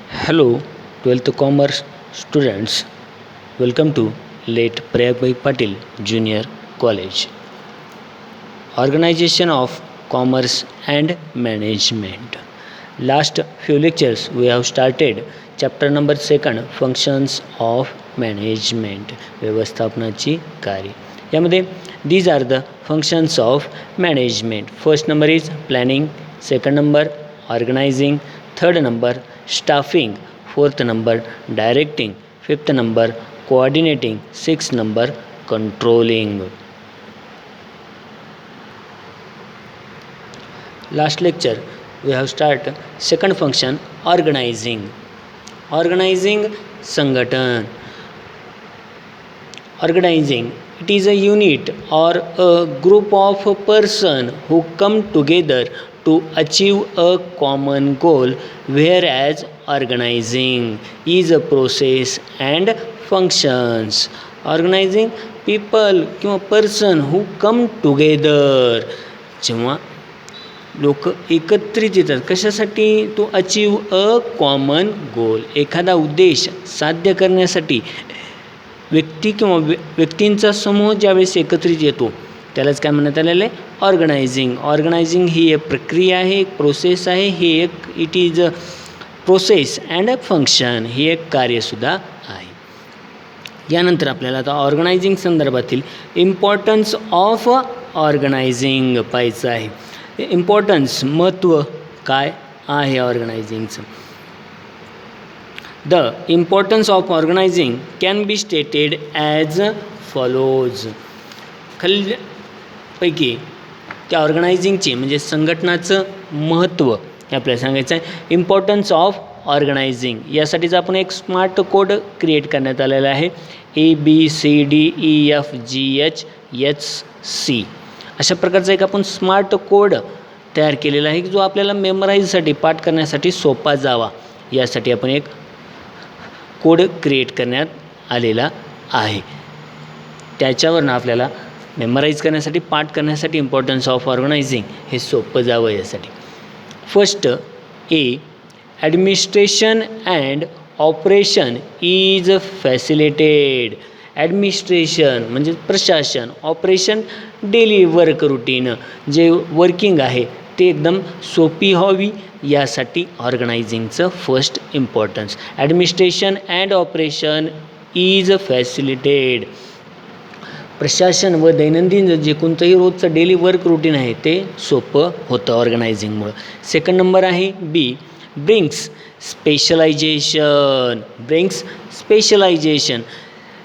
Hello, 12th Commerce students. Welcome to late Prayag Patil Junior College. Organization of Commerce and Management. Last few lectures we have started chapter number 2 functions of management. व्यवस्थापनाची कार्य. यामध्ये these are the functions of management. First number is planning, second number organizing, third number staffing, fourth number directing, fifth number coordinating, sixth number controlling. Last lecture we have start second function organizing. संघटन. Organizing, it is a unit or a group of person who come together to achieve a common goal, whereas organizing is a process and functions. Organizing people किंवा person who come together, जेव्हा लोक एकत्रित येतात कशासाठी, to achieve a common goal, एखादा उद्देश साध्य करण्यासाठी व्यक्ती किंवा व्यक्तींचा समूह ज्यावेळेस एकत्रित येतो त्यालाच काय म्हणण्यात आलेलं आहे, ऑर्गनायझिंग ही एक प्रक्रिया आहे, एक प्रोसेस आहे, ही एक it is a process and a function, ही एक कार्यसुद्धा आहे. यानंतर आपल्याला आता ऑर्गनायझिंग संदर्भातील इम्पॉर्टन्स ऑफ ऑर्गनायझिंग पाहायचं आहे. इम्पॉर्टन्स, महत्त्व काय आहे ऑर्गनायझिंगचं. The importance of organizing can be stated as follows. खालीलपैकी त्या ऑर्गनायझिंगचे म्हणजे संघटनाचं महत्त्व हे आपल्याला सांगायचं आहे. इम्पॉर्टन्स ऑफ ऑर्गनायझिंग यासाठीचा आपण एक स्मार्ट कोड क्रिएट करण्यात आलेला आहे. ABCDEFGHHC अशा प्रकारचा एक आपण स्मार्ट कोड तयार केलेला आहे जो आपल्याला मेमराईजसाठी, पाठ करण्यासाठी सोपा जावा यासाठी आपण एक कोड क्रिएट करण्यात आलेला आहे. त्याच्यावरनं आपल्याला मेमराईज करण्यासाठी, पाठ करण्यासाठी इम्पॉर्टन्स ऑफ ऑर्गनायझिंग हे सोपं जावं यासाठी. First A, administration and operation is facilitated. Administration म्हणजे प्रशासन, ऑपरेशन डेली वर्क रुटीन जे वर्किंग आहे ते एकदम सोपी व्हावी यासाठी ऑर्गनायझिंगचं first importance. Administration and operation is facilitated. प्रशासन व दैनंदिन जे कोणतंही रोजचं डेली वर्क रुटीन आहे ते सोपं होतं ऑर्गनायझिंगमुळं. सेकंड नंबर आहे बी, ब्रिंग्स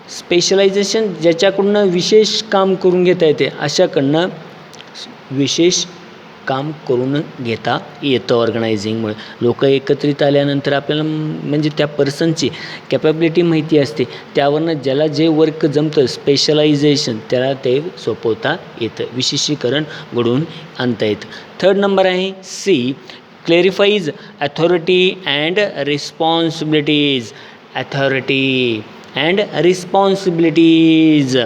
स्पेशलायझेशन ज्याच्याकडून विशेष काम करून घेता येते अशाकडनं विशेष काम करून घेता येतं ऑर्गनायझिंगमुळे. लोक एकत्रित आल्यानंतर आपल्याला म्हणजे त्या पर्सनची कॅपॅबिलिटी माहिती असते, त्यावरनं ज्याला जे वर्क जमतं स्पेशलायझेशन त्याला ते सोपवता येतं, विशेषीकरण घडवून आणता येतं. थर्ड नंबर आहे सी, क्लॅरिफाईज अथॉरिटी अँड रिस्पॉन्सिबिलिटीज.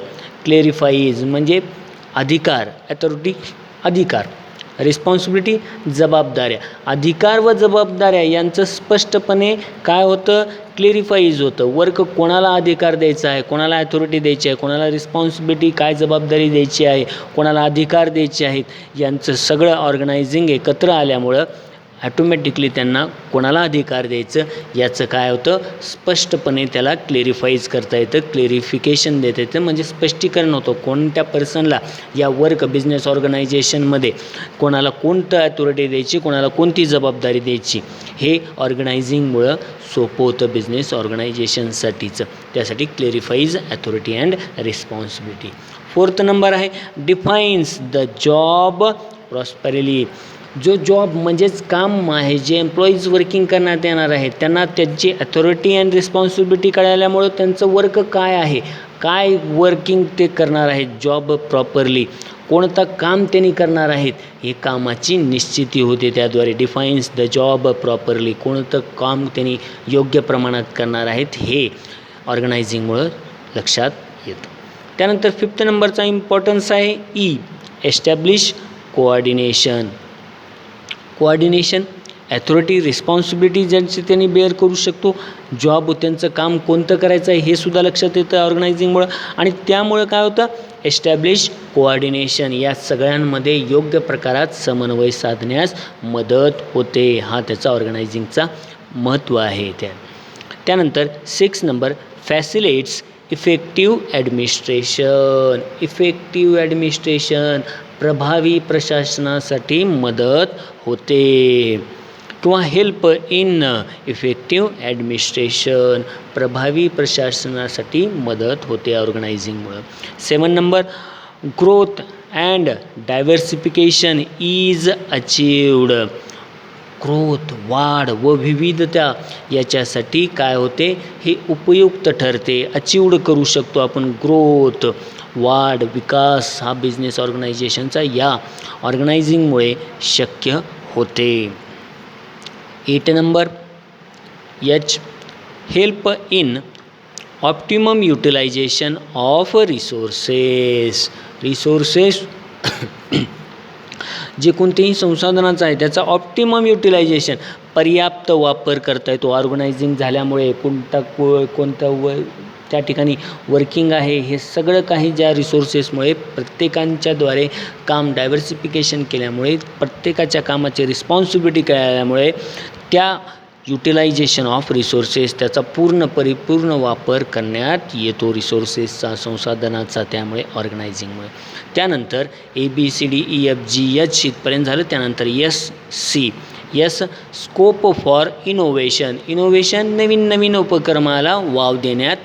क्लॅरिफाईज म्हणजे अधिकार, अथॉरिटी अधिकार, रिस्पॉन्सिबिलिटी जबाबदाऱ्या. अधिकार व जबाबदाऱ्या यांचं स्पष्टपणे काय होतं, क्लॅरिफाईज होतं. वर्क कोणाला अधिकार द्यायचा आहे, कोणाला अथॉरिटी द्यायची आहे, कोणाला रिस्पॉन्सिबिलिटी काय जबाबदारी द्यायची आहे, कोणाला अधिकार द्यायचे आहेत, यांचं सगळं ऑर्गनायझिंग एकत्र आल्यामुळं ॲटोमॅटिकली त्यांना कोणाला अधिकार द्यायचं याचं काय होतं, स्पष्टपणे त्याला क्लॅरिफाईज करता येतं, क्लॅरिफिकेशन देता येतं, म्हणजे स्पष्टीकरण होतं कोणत्या पर्सनला या वर्क बिझनेस ऑर्गनायझेशनमध्ये कोणाला कोणतं अथॉरिटी द्यायची, कोणाला कोणती जबाबदारी द्यायची, हे ऑर्गनायझिंगमुळं सोपं होतं बिझनेस ऑर्गनायझेशनसाठीचं. त्यासाठी clarifies authority and responsibility. Fourth number आहे डिफाईन्स द जॉब प्रॉस्परली. जो जॉब म्हणजेच काम आहे, जे एम्प्लॉईज वर्किंग करण्यात येणार आहेत त्यांना त्यांची अथॉरिटी अँड रिस्पॉन्सिबिलिटी कळाल्यामुळं त्यांचं वर्क काय आहे, काय वर्किंग ते करणार आहेत, जॉब प्रॉपरली कोणतं काम त्यांनी करणार आहेत हे कामाची निश्चिती होते त्याद्वारे. डिफाईन्स द जॉब प्रॉपरली, कोणतं काम त्यांनी योग्य प्रमाणात करणार आहेत हे ऑर्गनायझिंगमुळं लक्षात येतं. त्यानंतर फिफ्थ नंबरचा इम्पॉर्टन्स आहे E, establish coordination. Authority responsibility ज्यांची त्यांनी बेअर करू शकतो, जॉब त्यांचं काम कोणतं करायचं आहे हे सुद्धा लक्षात येतं ऑर्गनायझिंगमुळं. आणि त्यामुळं काय होतं, एस्टॅब्लिश कोऑर्डिनेशन, या सगळ्यांमध्ये योग्य प्रकारात समन्वय साधण्यास मदत होते. हा त्याचा ऑर्गनायझिंगचा महत्त्व आहे. त्यानंतर 6 number facilitates effective administration. Effective administration, प्रभावी प्रशासनासाठी मदत होते किंवा हेल्प इन इफेक्टिव्ह ॲडमिनिस्ट्रेशन, प्रभावी प्रशासनासाठी मदत होते ऑर्गनायझिंगमुळं. 7 number growth and diversification is achieved. Growth, वाढ व विविधता याच्यासाठी काय होते, हे उपयुक्त ठरते. अचीव्ड करू शकतो आपण. ग्रोथ, वाढ, विकास हा बिझनेस ऑर्गनायझेशनचा या ऑर्गनायझिंगमुळे शक्य होते. 8 number H, help in optimum utilisation of resources. Resources जे कोणतेही संसाधनाचं आहे त्याचा ऑप्टिमम युटिलायझेशन, पर्याप्त वापर करता येतो. ऑर्गनायझिंग झाल्यामुळे कोणतं त्या ठिकाणी वर्किंग आहे हे सगळं काही ज्या रिसोर्सेसमुळे प्रत्येकांच्याद्वारे काम डायव्हर्सिफिकेशन केल्यामुळे, प्रत्येकाच्या कामाची रिस्पॉन्सिबिलिटी कळल्यामुळे त्या युटिलायझेशन ऑफ रिसोर्सेस त्याचा परिपूर्ण वापर करण्यात येतो रिसोर्सेसचा, संसाधनाचा, त्यामुळे ऑर्गनायझिंगमुळे. त्यानंतर ABCDEFGH इथपर्यंत झालं. त्यानंतर SC, scope for innovation. Innovation, नवीन उपक्रमाला वाव देण्यात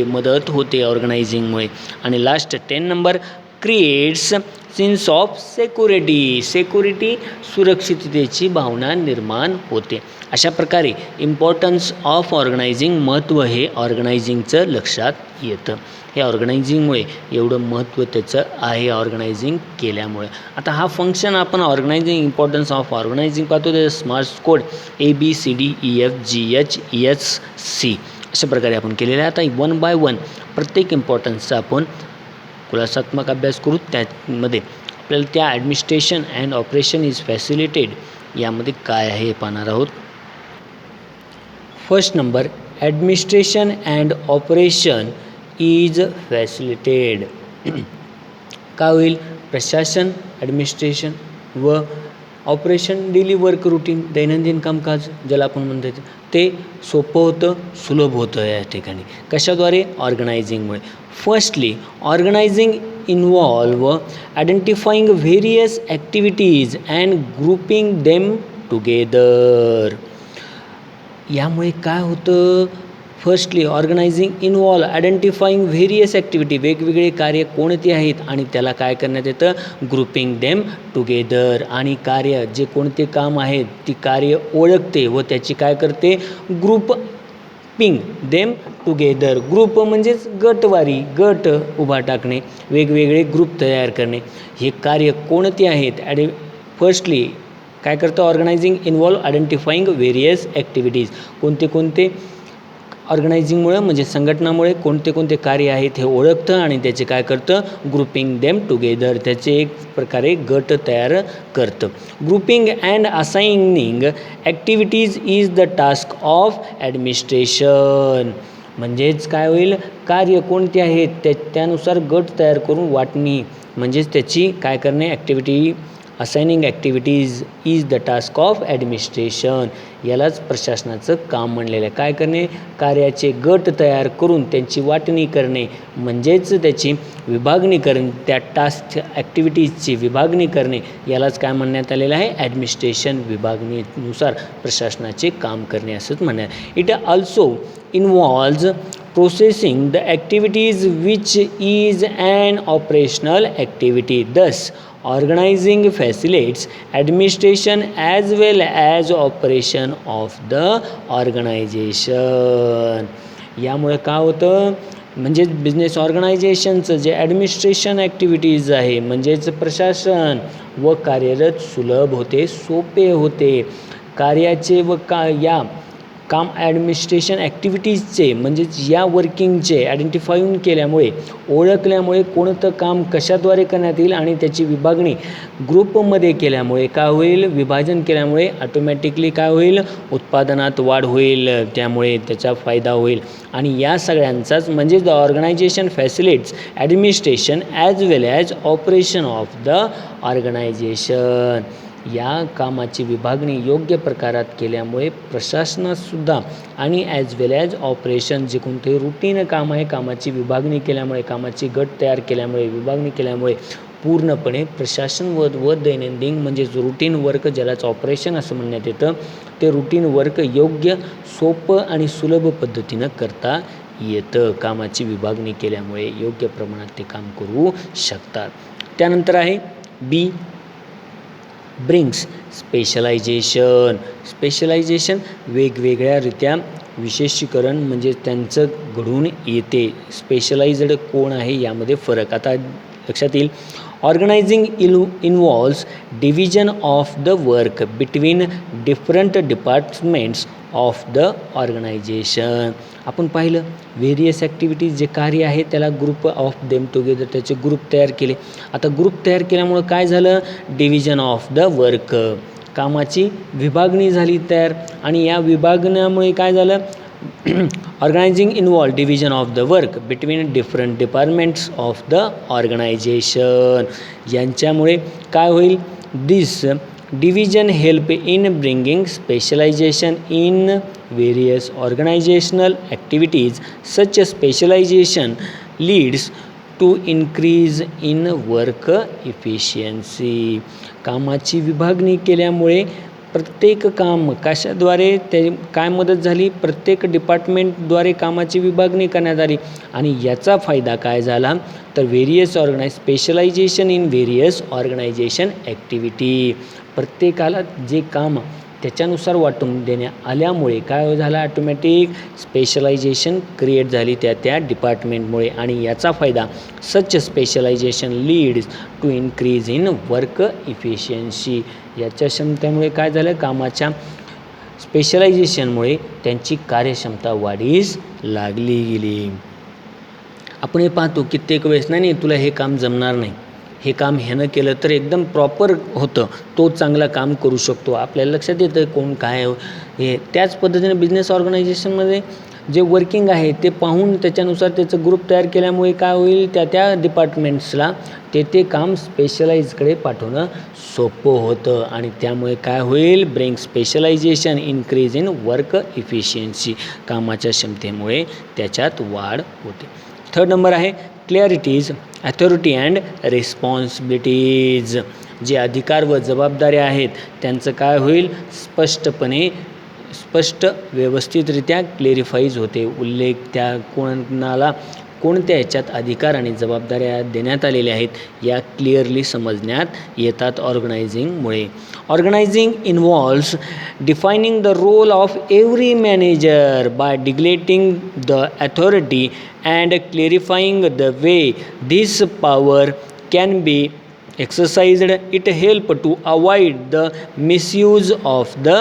मदत होते ऑर्गनायझिंगमुळे. आणि last 10 number creates sense of security, सुरक्षिततेची भावना निर्माण होते. अशा प्रकारे इम्पॉर्टन्स ऑफ ऑर्गनायझिंग, महत्त्व हे ऑर्गनायझिंगचं लक्षात येतं. हे ऑर्गनायझिंगमुळे एवढं महत्त्व त्याचं आहे ऑर्गनायझिंग केल्यामुळे. आता हा फंक्शन आपण ऑर्गनायझिंग, इम्पॉर्टन्स ऑफ ऑर्गनायझिंग पाहतो. त्याचा स्मार्ट कोड ABCDEFGHESC अशा प्रकारे आपण केलेलं आहे. आता 1 बाय 1 प्रत्येक इम्पॉर्टन्सचा आपण खुलासात्मक अभ्यास करू. त्यामध्ये आपल्याला त्या ॲडमिनिस्ट्रेशन अँड ऑपरेशन इज फॅसिलिटेड यामध्ये काय आहे हे पाहणार आहोत. First number, administration and operation is फॅसिलिटेड. काय होईल, प्रशासन, ॲडमिनिस्ट्रेशन व ऑपरेशन, डेली वर्क रुटीन, दैनंदिन कामकाज ज्याला आपण म्हणतो ते सोपं होतं, सुलभ होतं या ठिकाणी. कशाद्वारे, ऑर्गनायझिंगमुळे. Firstly, organising involve identifying various activities and grouping them together. यामुळे काय होतं, firstly organising involve identifying various activity, वेगवेगळे कार्य कोणते आहेत आणि त्याला काय करण्यात येतं, ग्रुपिंग देम टुगेदर. आणि कार्य, जे कोणते काम आहेत ती कार्य ओळखते व त्याची काय करते, ग्रुपिंग देम टुगेदर. ग्रुप म्हणजेच गटवारी, गट उभा टाकणे, वेगवेगळे ग्रुप तयार करणे. हे कार्य कोणते आहेत, फर्स्टली काय करतं, organising involve identifying various activities. कोणते ऑर्गनायझिंगमुळे म्हणजे संघटनामुळे कोणते कार्य आहेत हे ओळखतं आणि त्याचे काय करतं, ग्रुपिंग देम टुगेदर, त्याचे एक प्रकारे गट तयार करतं. Grouping and assigning activities is the task of administration. म्हणजेच काय होईल, कार्य कोणते आहेत त्यानुसार गट तयार करून वाटणी, म्हणजेच त्याची काय करणे, activity, assigning activities is the task of administration. यालाच प्रशासनाचं काम म्हणलेलं आहे. काय करणे, कार्याचे गट तयार करून त्यांची वाटणी करणे, म्हणजेच त्याची विभागणी करणे, त्या टास्क ॲक्टिव्हिटीजची विभागणी करणे, यालाच काय म्हणण्यात आलेलं आहे, ॲडमिनिस्ट्रेशन. विभागणीनुसार प्रशासनाचे काम करणे असंच म्हणण्यात. It also involves processing the activities which is an operational activity. Thus, organizing facilitates administration as well as operation of the organization. यामुळे काय होतं, म्हणजेच बिझनेस ऑर्गनायझेशनचं जे ॲडमिनिस्ट्रेशन ॲक्टिव्हिटीज आहे म्हणजेच प्रशासन व कार्यरत सुलभ होते, सोपे होते. कार्याचे व या काम ॲडमिनिस्ट्रेशन ॲक्टिव्हिटीजचे म्हणजेच या वर्किंगचे आयडेंटिफाईंग केल्यामुळे, ओळखल्यामुळे कोणतं काम कशाद्वारे करण्यात येईल आणि त्याची विभागणी ग्रुपमध्ये केल्यामुळे काय होईल, विभाजन केल्यामुळे ऑटोमॅटिकली काय होईल, उत्पादनात वाढ होईल, त्यामुळे त्याचा फायदा होईल. आणि या सगळ्यांचाच म्हणजे the organisation facilitates administration as well as operation of the organisation. या कामाची विभागणी योग्य प्रकारात केल्यामुळे प्रशासनातसुद्धा आणि ॲज वेल ॲज ऑपरेशन जे कोणते रुटीन काम आहे, कामाची विभागणी केल्यामुळे, कामाची गट तयार केल्यामुळे, विभागणी केल्यामुळे पूर्णपणे प्रशासन व दैनंदिन म्हणजेच रुटीन वर्क ज्यालाच ऑपरेशन असं म्हणण्यात येतं, ते रुटीन वर्क योग्य, सोपं आणि सुलभ पद्धतीनं करता येतं. कामाची विभागणी केल्यामुळे योग्य प्रमाणात ते काम करू शकतात. त्यानंतर आहे बी, ब्रिंग्स स्पेशलायझेशन. स्पेशलायझेशन वेगवेगळ्यारित्या विशेषीकरण म्हणजे त्यांचं घडून येते. स्पेशलाइज्ड कोण आहे यामध्ये फरक आता लक्षात येईल. Organising involves division of the work between different departments of the organisation. आपण पाहिलं व्हेरियस ॲक्टिव्हिटीज जे कार्य आहे त्याला ग्रुप ऑफ देम टुगेदर, त्याचे ग्रुप तयार केले. आता ग्रुप तयार केल्यामुळं काय झालं, डिव्हिजन ऑफ द वर्क, कामाची विभागणी झाली तयार. आणि या विभागण्यामुळे काय झालं, organising involve division of the work between different departments of the organisation. यांच्यामुळे काय होईल, this division help in bringing specialisation in various organisational activities. Such specialisation leads to increase in work efficiency. कामाची विभागणी केल्यामुळे प्रत्येक काम कशाद्वारे ते काय मदत झाली, प्रत्येक डिपार्टमेंटद्वारे कामाची विभागणी करण्यात आली आणि याचा फायदा काय झाला तर various specialisation in various organisation activity. प्रत्येकाला जे काम त्याच्यानुसार वाटून देण्यात आल्यामुळे काय झालं, ऑटोमॅटिक स्पेशलायझेशन क्रिएट झाली त्या डिपार्टमेंटमुळे आणि याचा फायदा such specialisation leads to increase in work efficiency. याच्या क्षमतेमुळे काय झालं, कामाच्या स्पेशलायझेशनमुळे त्यांची कार्यक्षमता वाढीस लागली गेली. आपण हे पाहतो कित्येक वेळेस नाही तुला हे काम जमणार नाही, हे काम ह्यानं केलं तर एकदम प्रॉपर होतं, तो चांगला काम करू शकतो, आपल्याला लक्षात येतं कोण काय हे. त्याच पद्धतीने बिझनेस ऑर्गनायझेशनमध्ये जे वर्किंग आहे ते पाहून त्याच्यानुसार त्याचं ग्रुप तयार केल्यामुळे काय होईल, त्या डिपार्टमेंट्सला ते काम स्पेशलाइजकडे पाठवणं सोपं होतं आणि त्यामुळे काय होईल, bring specialisation increase in work efficiency. कामाच्या क्षमतेमुळे त्याच्यात वाढ होते. थर्ड नंबर आहे क्लॅरिटीज, अथॉरिटी अँड रिस्पॉन्सिबिलिटीज. जे अधिकार व जबाबदाऱ्या आहेत त्यांचं काय होईल, स्पष्ट व्यवस्थितरित्या क्लेरिफाईज होते. उल्लेख त्या कोणाला कोणत्या ह्याच्यात अधिकार आणि जबाबदाऱ्या देण्यात आलेल्या आहेत या क्लिअरली समजण्यात येतात ऑर्गनायझिंगमुळे. Organising involves defining the role of every manager by delegating the authority and clarifying the way this power can be exercised. It help to avoid the misuse of the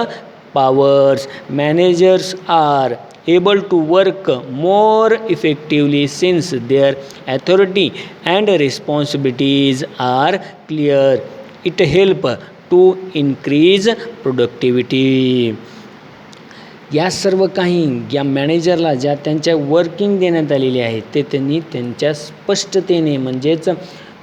powers. Managers are able to work more effectively since their authority and responsibilities are clear. It help to increase productivity. या सर्व काही या मॅनेजरला ज्या त्यांच्या working देण्यात आलेली आहे ते त्यांनी त्यांच्या स्पष्टतेने म्हणजेच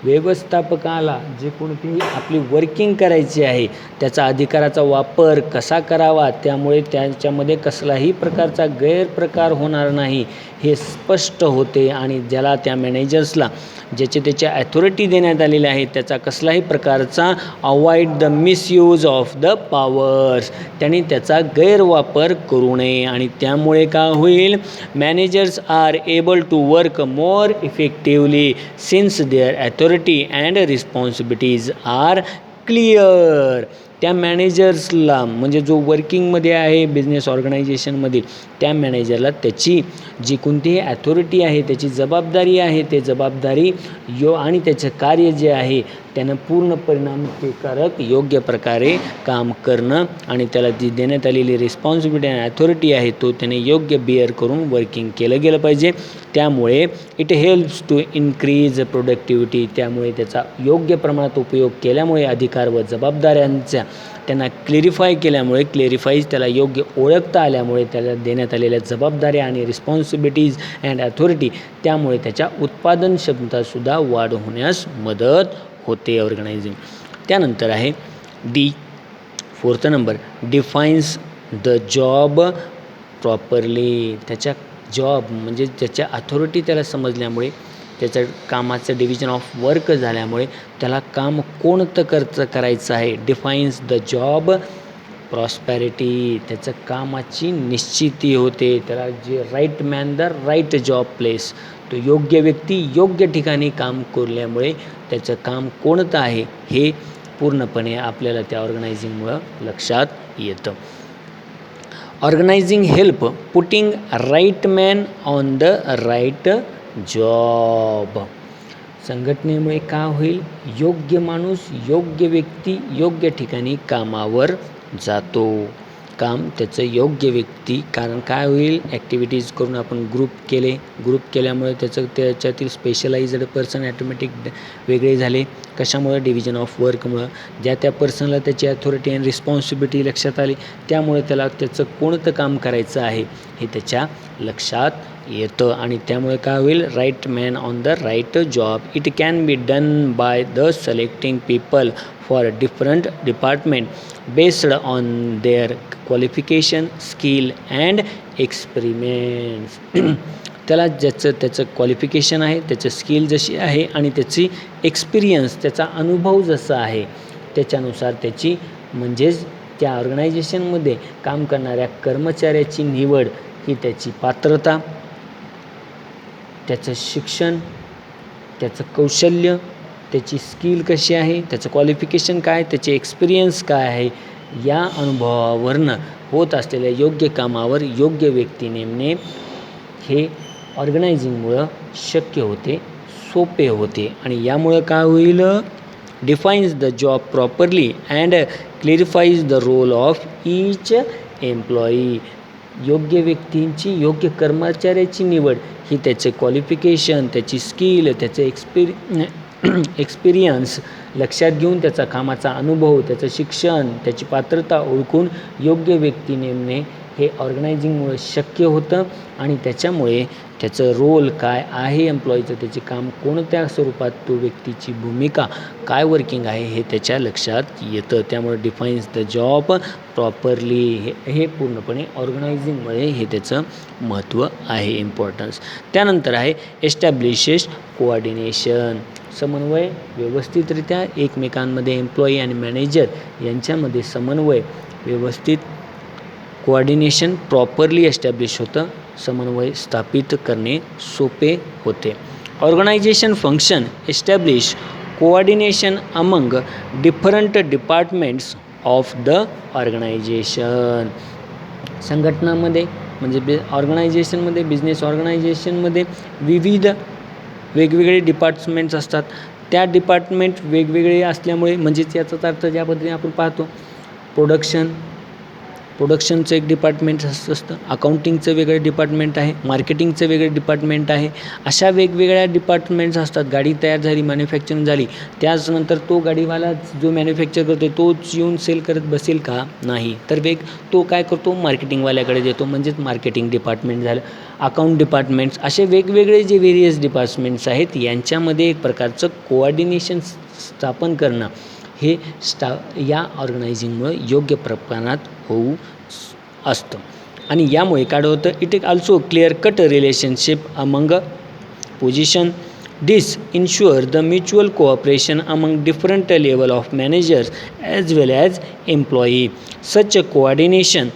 व्यवस्थापकाला जे कोणतीही आपली वर्किंग करायची आहे त्याचा अधिकाराचा वापर कसा करावा, त्यामुळे त्याच्यामध्ये कसलाही प्रकारचा गैरप्रकार होणार नाही हे स्पष्ट होते आणि ज्याला त्या मॅनेजर्सला त्याच्या ॲथॉरिटी देण्यात आलेल्या आहेत त्याचा कसलाही प्रकारचा avoid the misuse of the powers, त्यांनी त्याचा गैरवापर करू नये आणि त्यामुळे काय होईल, managers are able to work more effectively since their authority and responsibilities are clear. त्या मॅनेजर्सला म्हणजे जो वर्किंगमध्ये आहे बिझनेस ऑर्गनायझेशनमधील त्या मॅनेजरला त्याची जी कोणतीही ॲथॉरिटी आहे त्याची जबाबदारी आहे ते जबाबदारी आणि त्याचं कार्य जे आहे त्यानं पूर्ण परिणामकारक योग्य प्रकारे काम करणं आणि त्याला जी देण्यात आलेली रिस्पॉन्सिबिलिटी आणि ॲथॉरिटी आहे तो त्याने योग्य बिअर करून वर्किंग केलं गेलं पाहिजे. त्यामुळे it helps to increase productivity. त्यामुळे त्याचा योग्य प्रमाणात उपयोग केल्यामुळे अधिकार व जबाबदाऱ्यांच्या त्यांना क्लेरिफाईज त्याला योग्य ओळखता आल्यामुळे त्याला देण्यात आलेल्या जबाबदाऱ्या आणि रिस्पॉन्सिबिलिटीज अँड ॲथॉरिटी त्यामुळे त्याच्या उत्पादन क्षमतासुद्धा वाढ होण्यास मदत होते ऑर्गनायझिंग. त्यानंतर आहे D 4th number defines the job properly. त्याच्या जॉब म्हणजे त्याच्या अथॉरिटी त्याला समजल्यामुळे त्याचं कामाचं डिव्हिजन ऑफ वर्क झाल्यामुळे त्याला काम कोणतं करायचं आहे. Defines the job prosperity. त्याचं कामाची निश्चिती होते. त्याला जे right man the right job place. तो योग्य व्यक्ती योग्य ठिकाणी काम करल्यामुळे त्याचं काम कोणतं आहे हे पूर्णपणे आपल्याला त्या ऑर्गनायझिंगमुळं लक्षात येतं. Organising help putting right man on the right job. संघटनेमुळे काय होईल योग्य माणूस योग्य व्यक्ती योग्य ठिकाणी कामावर जातो. काम त्याचं योग्य व्यक्ती कारण काय होईल ॲक्टिव्हिटीज करून आपण ग्रुप केल्यामुळे त्याच्यातील स्पेशलाइज्ड पर्सन ॲटोमॅटिक वेगळे झाले. कशामुळे डिव्हिजन ऑफ वर्कमुळं त्या पर्सनला त्याची अथॉरिटी अँड रिस्पॉन्सिबिलिटी लक्षात आली. त्यामुळे त्याला त्याचं कोणतं काम करायचं आहे हे त्याच्या लक्षात येतं आणि त्यामुळे काय होईल right man on the right job. It can be done by the selecting people for different department based on their qualification skill and experiments. त्याला त्याचं क्वालिफिकेशन आहे त्याचं स्किल जशी आहे आणि त्याची एक्सपिरियन्स त्याचा अनुभव जसा आहे त्याच्यानुसार त्याची म्हणजेच त्या ऑर्गनायझेशनमध्ये काम करणाऱ्या कर्मचाऱ्याची निवड ही त्याची पात्रता त्याचं शिक्षण त्याचं कौशल्य त्याची स्किल कशी आहे त्याचं क्वालिफिकेशन काय त्याचे एक्सपिरियन्स काय आहे या अनुभवावरनं होत असलेल्या योग्य कामावर योग्य व्यक्ती नेमणे हे ऑर्गनायझिंगमुळं शक्य होते सोपे होते. आणि यामुळं काय होईल defines the job properly and clarifies the role of each employee. योग्य व्यक्तींची योग्य कर्मचाऱ्याची निवड ही त्याचे क्वालिफिकेशन त्याची स्किल त्याचे एक्सपिरियन्स लक्षात घेऊन त्याचा कामाचा अनुभव त्याचं शिक्षण त्याची पात्रता ओळखून योग्य व्यक्ती नेमणे हे ऑर्गनायझिंगमुळे शक्य होतं आणि त्याच्यामुळे त्याचं रोल काय आहे एम्प्लॉईचं त्याचे काम कोणत्या स्वरूपात तो व्यक्तीची भूमिका काय वर्किंग आहे हे त्याच्या लक्षात येतं. त्यामुळे डिफाईन्स द जॉब प्रॉपरली हे पूर्णपणे ऑर्गनायझिंगमध्ये हे त्याचं महत्त्व आहे इम्पॉर्टन्स. त्यानंतर आहे एस्टॅब्लिशेस कोऑर्डिनेशन. समन्वय व्यवस्थितरित्या एकमेकांमध्ये एम्प्लॉई आणि मॅनेजर यांच्यामध्ये समन्वय व्यवस्थित कोऑर्डिनेशन प्रॉपरली एस्टॅब्लिश होतं. समन्वय स्थापित करणे सोपे होते. Organisation function establish coordination among different departments of the organisation. संघटनामध्ये म्हणजे ऑर्गनायझेशनमध्ये बिझनेस ऑर्गनायझेशनमध्ये विविध वेगवेगळे डिपार्टमेंट्स असतात. त्या डिपार्टमेंट वेगवेगळे असल्यामुळे म्हणजेच याचाच अर्थ ज्या पद्धतीने आपण पाहतो प्रोडक्शनचं एक डिपार्टमेंट असतं अकाउंटिंगचं वेगळं डिपार्टमेंट आहे मार्केटिंगचं वेगळं डिपार्टमेंट आहे. अशा वेगवेगळ्या डिपार्टमेंट्स असतात. गाडी तयार झाली मॅन्युफॅक्चरिंग झाली त्याचनंतर तो गाडीवाला जो मॅन्युफॅक्चर करतो तोच येऊन सेल करत बसेल का नाही तर तो काय करतो मार्केटिंगवाल्याकडे देतो म्हणजेच मार्केटिंग डिपार्टमेंट झालं. अकाउंट डिपार्टमेंट्स असे वेगवेगळे जे व्हेरियस डिपार्टमेंट्स आहेत यांच्यामध्ये एक प्रकारचं कोऑर्डिनेशन स्थापन करणं हे या ऑर्गनायझिंगमुळे योग्य प्रमाणात होऊ असतं. आणि यामुळे काय होतं it also clear cut relationship among position. This ensure the mutual cooperation among different level of managers as well as employee. Such coordination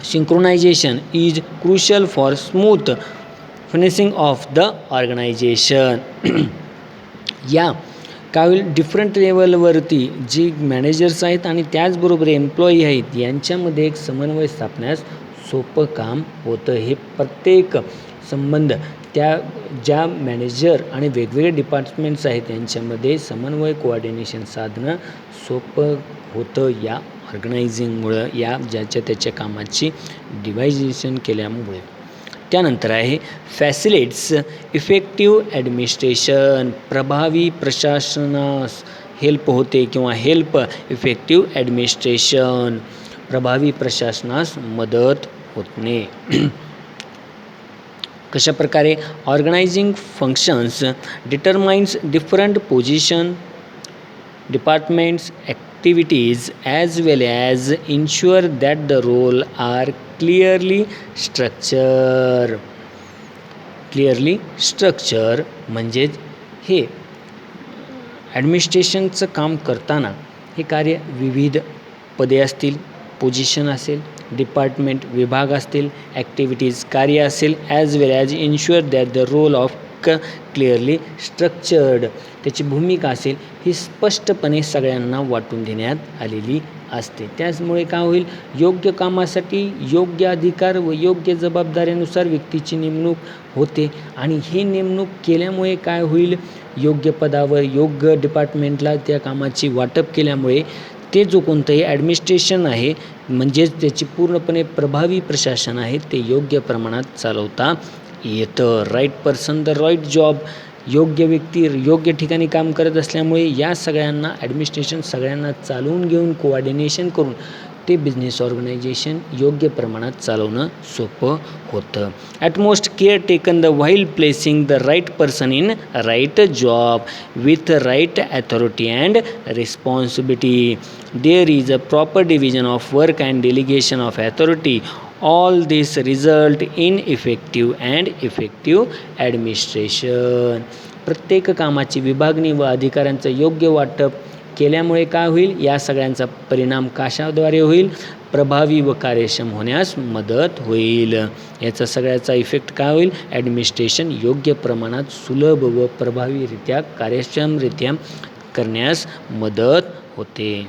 synchronization is crucial for smooth functioning of the organization. या काय होईल, different लेवलवरती जी managers आहेत आणि त्याचबरोबर employee आहेत यांच्यामध्ये एक समन्वय स्थापण्यास सोपं काम होतं. हे प्रत्येक संबंध त्या ज्या मॅनेजर आणि वेगवेगळे डिपार्टमेंट्स आहेत यांच्यामध्ये समन्वय कोऑर्डिनेशन साधणं सोपं होतं या ऑर्गनायझिंगमुळं, या ज्याच्या त्याच्या कामाची डिवायजेशन केल्यामुळे. त्यानंतर आहे फॅसिलिट्स इफेक्टिव्ह ॲडमिनिस्ट्रेशन. प्रभावी प्रशासनास हेल्प होते किंवा हेल्प इफेक्टिव्ह ॲडमिनिस्ट्रेशन. प्रभावी प्रशासनास मदत होणे. कशा प्रकारे, organising functions determines different position departments activities as well as ensure that the role are clearly structure. म्हणजेच हे ॲडमिनिस्ट्रेशनचं काम करताना हे कार्य विविध पदे असतील, पोझिशन असेल, डिपार्टमेंट विभाग असतील, ॲक्टिव्हिटीज कार्य असेल, as well as ensure that the role of clearly structured, त्याची भूमिका असेल ही स्पष्टपणे सगळ्यांना वाटून देण्यात आलेली असते. त्याचमुळे काय होईल, योग्य कामासाठी योग्य अधिकार व योग्य जबाबदाऱ्यानुसार व्यक्तीची नेमणूक होते आणि ही नेमणूक केल्यामुळे काय होईल, योग्य पदावर योग्य डिपार्टमेंटला त्या कामाची वाटप केल्यामुळे ते जो कोणतंही ॲडमिनिस्ट्रेशन आहे म्हणजेच त्याची पूर्णपणे प्रभावी प्रशासन आहे ते योग्य प्रमाणात चालवता येतं. Right person the right job. योग्य व्यक्ती योग्य ठिकाणी काम करत असल्यामुळे या सगळ्यांना ॲडमिनिस्ट्रेशन सगळ्यांना चालवून घेऊन कोऑर्डिनेशन करून ते बिझनेस ऑर्गनायझेशन योग्य प्रमाणात चालवणं सोपं होतं. Utmost care taken the while placing the right person in right job with right authority and responsibility. There is a proper division of work and delegation of authority. All this result in effective administration. प्रत्येक कामाची विभागणी व अधिकाऱ्यांचं योग्य वाटप केल्यामुळे काय होईल, या सगळ्यांचा परिणाम कशाद्वारे होईल, प्रभावी व कार्यक्षम होण्यास मदत होईल. याचा सगळ्याचा इफेक्ट काय होईल, ॲडमिनिस्ट्रेशन योग्य प्रमाणात सुलभ व प्रभावीरित्या कार्यक्षमरित्या करण्यास मदत होते.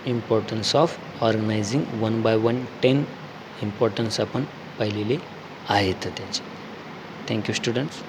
Importance of organising 1 by 1 10 importance आपण पाहिलेले आहेत त्याचे. Thank you students.